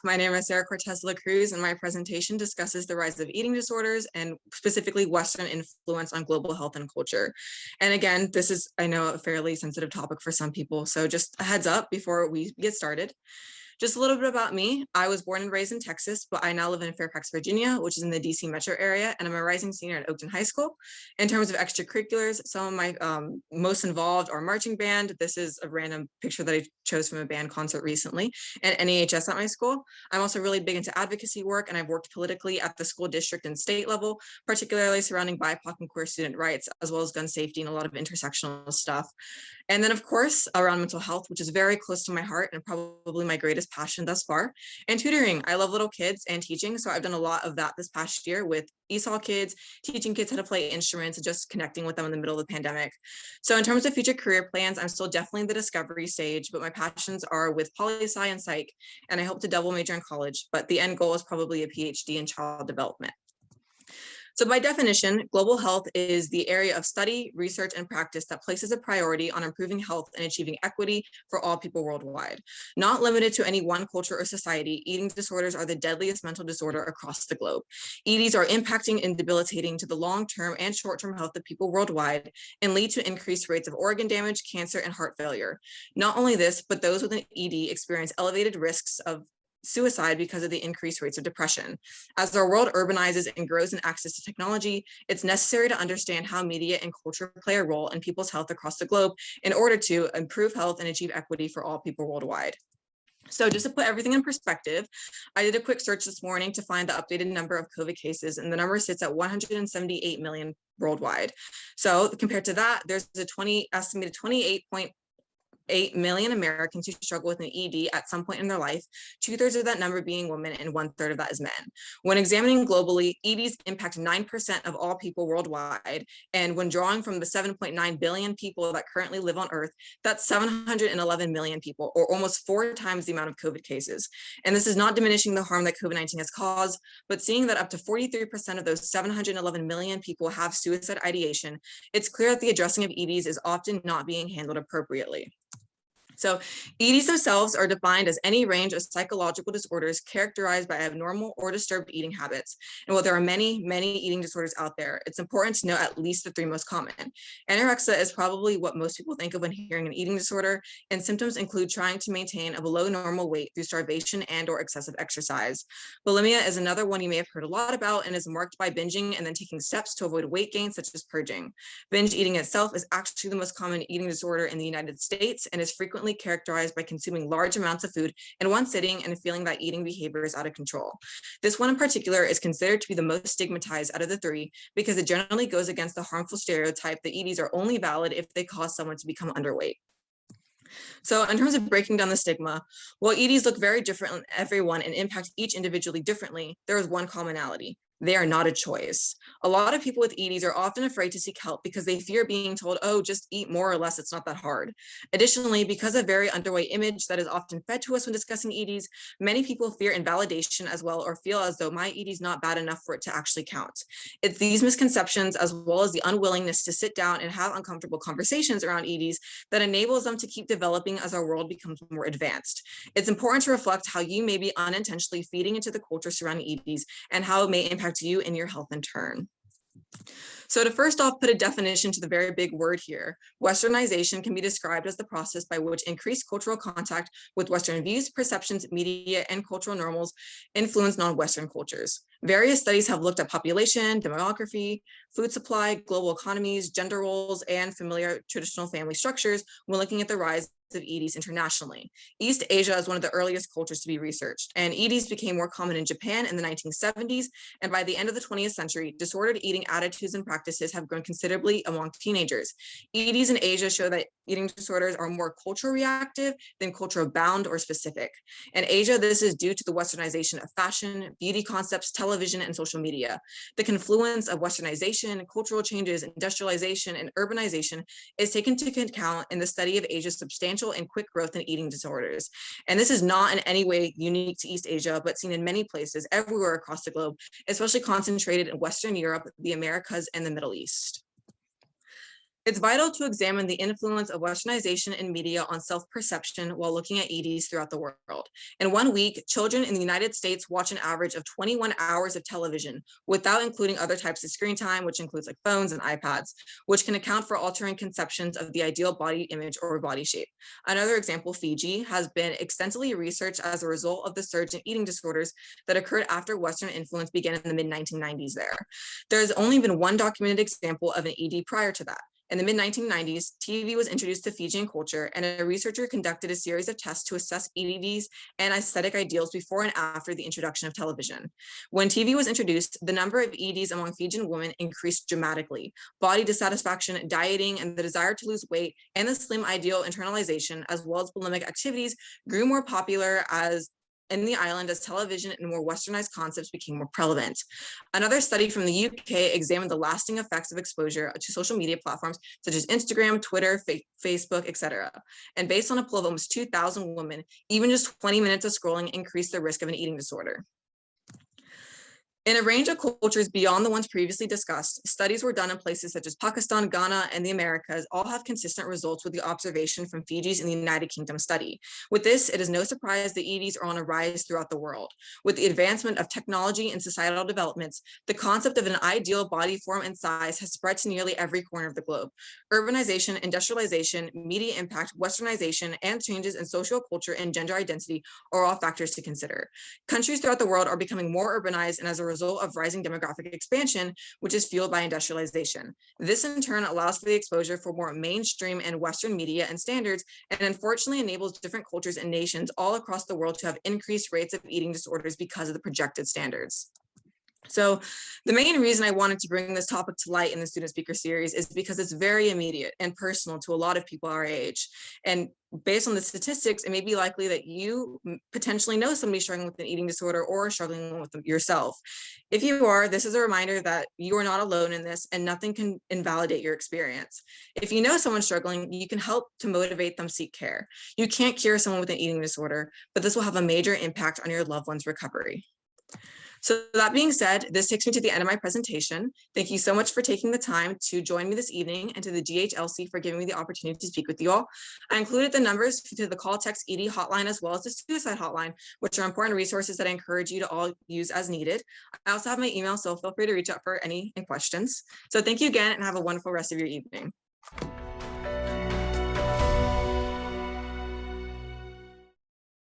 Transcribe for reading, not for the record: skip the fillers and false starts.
My name is Cortez-De Cruz, and my presentation discusses the rise of eating disorders and specifically Western influence on global health and culture. And again, this is, I know, a fairly sensitive topic for some people, so just a heads up before we get started. Just a little bit about me. I was born and raised in Texas, but I now live in Fairfax, Virginia, which is in the DC metro area, and I'm a rising senior at Oakton High School. In terms of extracurriculars, some of my most involved are marching band. This is a random picture that I chose from a band concert recently, and NEHS at my school. I'm also really big into advocacy work, and I've worked politically at the school district and state level, particularly surrounding BIPOC and queer student rights, as well as gun safety and a lot of intersectional stuff. And then, of course, around mental health, which is very close to my heart and probably my greatest passion thus far. And tutoring. I love little kids and teaching, so I've done a lot of that this past year with ESOL kids, teaching kids how to play instruments, and just connecting with them in the middle of the pandemic. So in terms of future career plans, I'm still definitely in the discovery stage, but my passions are with poli-sci and psych, and I hope to double major in college, but the end goal is probably a PhD in child development. So by definition, global health is the area of study, research, and practice that places a priority on improving health and achieving equity for all people worldwide. Not limited to any one culture or society, eating disorders are the deadliest mental disorder across the globe. EDs are impacting and debilitating to the long-term and short-term health of people worldwide and lead to increased rates of organ damage, cancer, and heart failure. Not only this, but those with an ED experience elevated risks of suicide because of the increased rates of depression. As our world urbanizes and grows in access to technology, it's necessary to understand how media and culture play a role in people's health across the globe in order to improve health and achieve equity for all people worldwide. So just to put everything in perspective, I did a quick search this morning to find the updated number of COVID cases, and the number sits at 178 million worldwide. So compared to that, there's a estimated 28.8 million Americans who struggle with an ED at some point in their life, 2/3 of that number being women and 1/3 of that is men. When examining globally, EDs impact 9% of all people worldwide. And when drawing from the 7.9 billion people that currently live on Earth, that's 711 million people, or almost 4 times the amount of COVID cases. And this is not diminishing the harm that COVID-19 has caused, but seeing that up to 43% of those 711 million people have suicide ideation, it's clear that the addressing of EDs is often not being handled appropriately. So EDs themselves are defined as any range of psychological disorders characterized by abnormal or disturbed eating habits. And while there are many eating disorders out there, it's important to know at least the 3 most common. Anorexia is probably what most people think of when hearing an eating disorder, and symptoms include trying to maintain a below normal weight through starvation and or excessive exercise. Bulimia is another one you may have heard a lot about and is marked by binging and then taking steps to avoid weight gain, such as purging. Binge eating itself is actually the most common eating disorder in the United States and is frequently characterized by consuming large amounts of food in one sitting and feeling that eating behavior is out of control. This one in particular is considered to be the most stigmatized out of the 3 because it generally goes against the harmful stereotype that EDs are only valid if they cause someone to become underweight. So in terms of breaking down the stigma, while EDs look very different on everyone and impact each individually differently, there is one commonality. They are not a choice. A lot of people with EDs are often afraid to seek help because they fear being told, oh, just eat more or less, it's not that hard. Additionally, because of very underweight image that is often fed to us when discussing EDs, many people fear invalidation as well or feel as though my ED is not bad enough for it to actually count. It's these misconceptions as well as the unwillingness to sit down and have uncomfortable conversations around EDs that enables them to keep developing as our world becomes more advanced. It's important to reflect how you may be unintentionally feeding into the culture surrounding EDs and how it may impact you and your health in turn. So to first off put a definition to the very big word here, Westernization can be described as the process by which increased cultural contact with Western views, perceptions, media, and cultural normals influence non-Western cultures. Various studies have looked at population, demography, food supply, global economies, gender roles, and familiar traditional family structures when looking at the rise of EDs internationally. East Asia is one of the earliest cultures to be researched, and EDs became more common in Japan in the 1970s, and by the end of the 20th century, disordered eating attitudes and practices have grown considerably among teenagers. EDs in Asia show that eating disorders are more cultural reactive than cultural bound or specific. In Asia, this is due to the Westernization of fashion, beauty concepts, television, and social media. The confluence of Westernization, cultural changes, industrialization, and urbanization is taken into account in the study of Asia's substantial and quick growth in eating disorders. And this is not in any way unique to East Asia, but seen in many places everywhere across the globe, especially concentrated in Western Europe, the Americas, and the Middle East. It's vital to examine the influence of Westernization in media on self-perception while looking at EDs throughout the world. In 1 week, children in the United States watch an average of 21 hours of television, without including other types of screen time, which includes like phones and iPads, which can account for altering conceptions of the ideal body image or body shape. Another example, Fiji, has been extensively researched as a result of the surge in eating disorders that occurred after Western influence began in the mid-1990s there. There's only been one documented example of an ED prior to that. In the mid-1990s, TV was introduced to Fijian culture, and a researcher conducted a series of tests to assess EDs and aesthetic ideals before and after the introduction of television. When TV was introduced, the number of EDs among Fijian women increased dramatically. Body dissatisfaction, dieting, and the desire to lose weight, and the slim ideal internalization, as well as bulimic activities, grew more popular in the island as television and more westernized concepts became more prevalent. Another study from the UK examined the lasting effects of exposure to social media platforms such as Instagram, Twitter, Facebook, etc. And based on a poll of almost 2,000 women, even just 20 minutes of scrolling increased the risk of an eating disorder. In a range of cultures beyond the ones previously discussed, studies were done in places such as Pakistan, Ghana, and the Americas, all have consistent results with the observation from Fiji's and the United Kingdom study. With this, it is no surprise that EDs are on a rise throughout the world. With the advancement of technology and societal developments, the concept of an ideal body form and size has spread to nearly every corner of the globe. Urbanization, industrialization, media impact, westernization, and changes in social culture and gender identity are all factors to consider. Countries throughout the world are becoming more urbanized, and as a result of rising demographic expansion, which is fueled by industrialization. This in turn allows for the exposure for more mainstream and Western media and standards, and unfortunately enables different cultures and nations all across the world to have increased rates of eating disorders because of the projected standards. So the main reason I wanted to bring this topic to light in the student speaker series is because it's very immediate and personal to a lot of people our age. And based on the statistics, it may be likely that you potentially know somebody struggling with an eating disorder or struggling with them yourself. If you are, this is a reminder that you are not alone in this and nothing can invalidate your experience. If you know someone struggling, you can help to motivate them seek care. You can't cure someone with an eating disorder, but this will have a major impact on your loved one's recovery. So that being said, this takes me to the end of my presentation. Thank you so much for taking the time to join me this evening, and to the GHLC for giving me the opportunity to speak with you all. I included the numbers to the call text ED hotline as well as the suicide hotline, which are important resources that I encourage you to all use as needed. I also have my email, so feel free to reach out for any questions. So thank you again and have a wonderful rest of your evening.